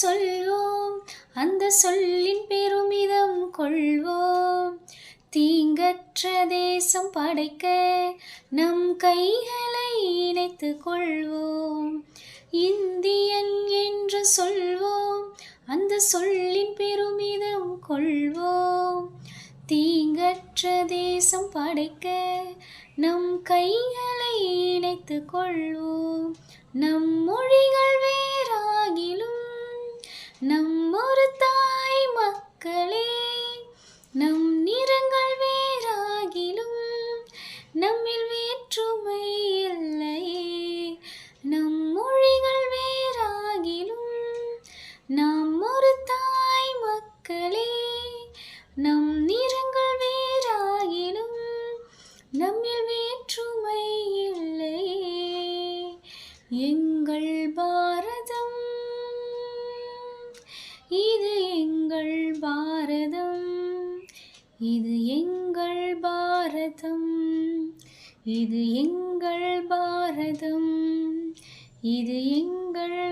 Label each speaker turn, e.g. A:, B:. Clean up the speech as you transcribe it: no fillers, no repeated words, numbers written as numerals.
A: சொல்வோம், அந்த சொல்லின் பெருமிதம் கொள்வோம். தீங்கற்ற தேசம் படைக்க நம் கைகளை இணைத்துக் கொள்வோம். இந்தியன் என்று சொல்வோம், அந்த சொல்லின் பெருமிதம் கொள்வோம். தீங்கற்ற தேசம் படைக்க நம் கைகளை இணைத்துக் கொள்வோம். நம் மொழிகள் வேறாகிலும் நம் ஒரு தாய் மக்களே, நம் நிறங்கள் வேறாகிலும் நம்மில் வேற்றுமை இல்லையே. நம் மொழிகள் வேறாகிலும் நாம் ஒரு தாய் மக்களே, நம் நிறங்கள் வேறாகிலும் நம்மில் வேற்றுமை இல்லையே. எங்கள் பாரதம், இது எங்கள் பாரதம், இது எங்கள் பாரதம், இது எங்கள் பாரதம், இது எங்கள்